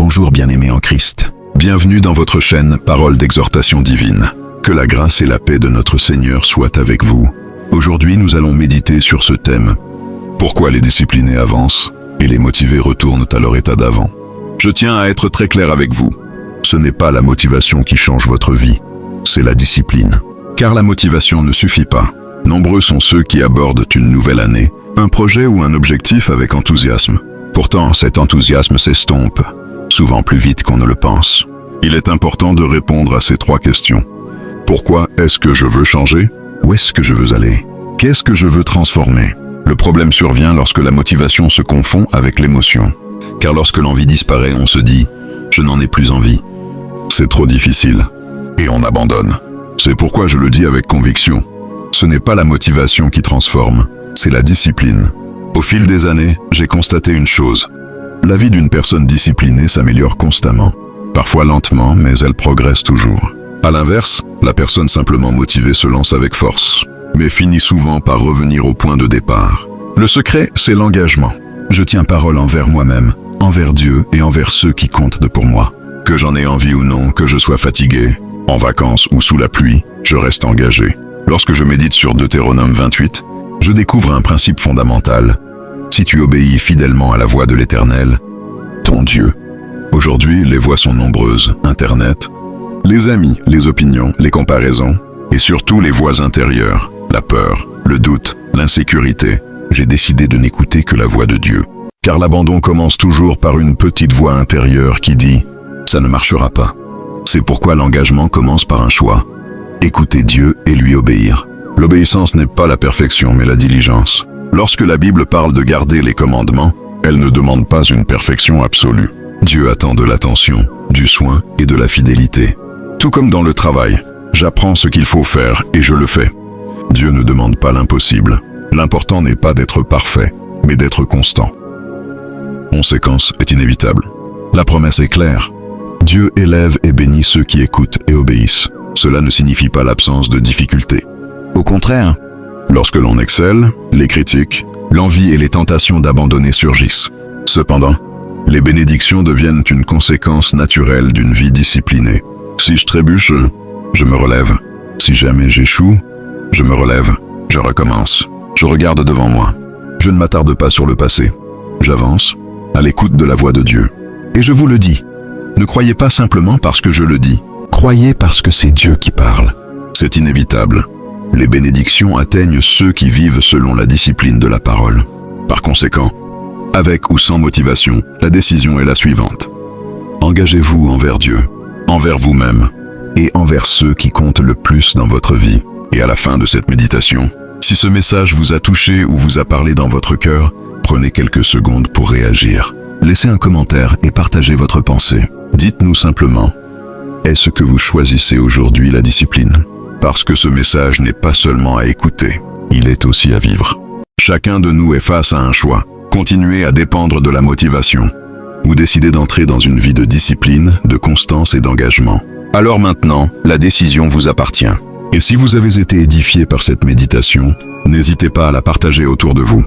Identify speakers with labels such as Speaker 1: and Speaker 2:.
Speaker 1: Bonjour bien-aimés en Christ. Bienvenue dans votre chaîne Parole d'exhortation divine. Que la grâce et la paix de notre Seigneur soient avec vous. Aujourd'hui, nous allons méditer sur ce thème. Pourquoi les disciplinés avancent et les motivés retournent à leur état d'avant. Je tiens à être très clair avec vous. Ce n'est pas la motivation qui change votre vie, c'est la discipline. Car la motivation ne suffit pas. Nombreux sont ceux qui abordent une nouvelle année, un projet ou un objectif avec enthousiasme. Pourtant, cet enthousiasme s'estompe, souvent plus vite qu'on ne le pense. Il est important de répondre à ces 3 questions. Pourquoi est-ce que je veux changer? Où est-ce que je veux aller? Qu'est-ce que je veux transformer? Le problème survient lorsque la motivation se confond avec l'émotion. Car lorsque l'envie disparaît, on se dit « je n'en ai plus envie ». C'est trop difficile. Et on abandonne. C'est pourquoi je le dis avec conviction. Ce n'est pas la motivation qui transforme, c'est la discipline. Au fil des années, j'ai constaté une chose. La vie d'une personne disciplinée s'améliore constamment. Parfois lentement, mais elle progresse toujours. À l'inverse, la personne simplement motivée se lance avec force, mais finit souvent par revenir au point de départ. Le secret, c'est l'engagement. Je tiens parole envers moi-même, envers Dieu et envers ceux qui comptent pour moi. Que j'en ai envie ou non, que je sois fatigué, en vacances ou sous la pluie, je reste engagé. Lorsque je médite sur Deutéronome 28, je découvre un principe fondamental. Si tu obéis fidèlement à la voix de l'Éternel, ton Dieu. Aujourd'hui, les voix sont nombreuses. Internet, les amis, les opinions, les comparaisons, et surtout les voix intérieures, la peur, le doute, l'insécurité. J'ai décidé de n'écouter que la voix de Dieu. Car l'abandon commence toujours par une petite voix intérieure qui dit « ça ne marchera pas ». C'est pourquoi l'engagement commence par un choix. Écouter Dieu et lui obéir. L'obéissance n'est pas la perfection, mais la diligence. Lorsque la Bible parle de garder les commandements, elle ne demande pas une perfection absolue. Dieu attend de l'attention, du soin et de la fidélité. Tout comme dans le travail, j'apprends ce qu'il faut faire et je le fais. Dieu ne demande pas l'impossible. L'important n'est pas d'être parfait, mais d'être constant. Conséquence est inévitable. La promesse est claire. Dieu élève et bénit ceux qui écoutent et obéissent. Cela ne signifie pas l'absence de difficultés. Au contraire, lorsque l'on excelle, les critiques, l'envie et les tentations d'abandonner surgissent. Cependant, les bénédictions deviennent une conséquence naturelle d'une vie disciplinée. Si je trébuche, je me relève. Si jamais j'échoue, je me relève. Je recommence. Je regarde devant moi. Je ne m'attarde pas sur le passé. J'avance, à l'écoute de la voix de Dieu. Et je vous le dis, ne croyez pas simplement parce que je le dis. Croyez parce que c'est Dieu qui parle. C'est inévitable. Les bénédictions atteignent ceux qui vivent selon la discipline de la parole. Par conséquent, avec ou sans motivation, la décision est la suivante. Engagez-vous envers Dieu, envers vous-même et envers ceux qui comptent le plus dans votre vie. Et à la fin de cette méditation, si ce message vous a touché ou vous a parlé dans votre cœur, prenez quelques secondes pour réagir. Laissez un commentaire et partagez votre pensée. Dites-nous simplement, est-ce que vous choisissez aujourd'hui la discipline? Parce que ce message n'est pas seulement à écouter, il est aussi à vivre. Chacun de nous est face à un choix. Continuez à dépendre de la motivation. Vous décidez d'entrer dans une vie de discipline, de constance et d'engagement. Alors maintenant, la décision vous appartient. Et si vous avez été édifié par cette méditation, n'hésitez pas à la partager autour de vous.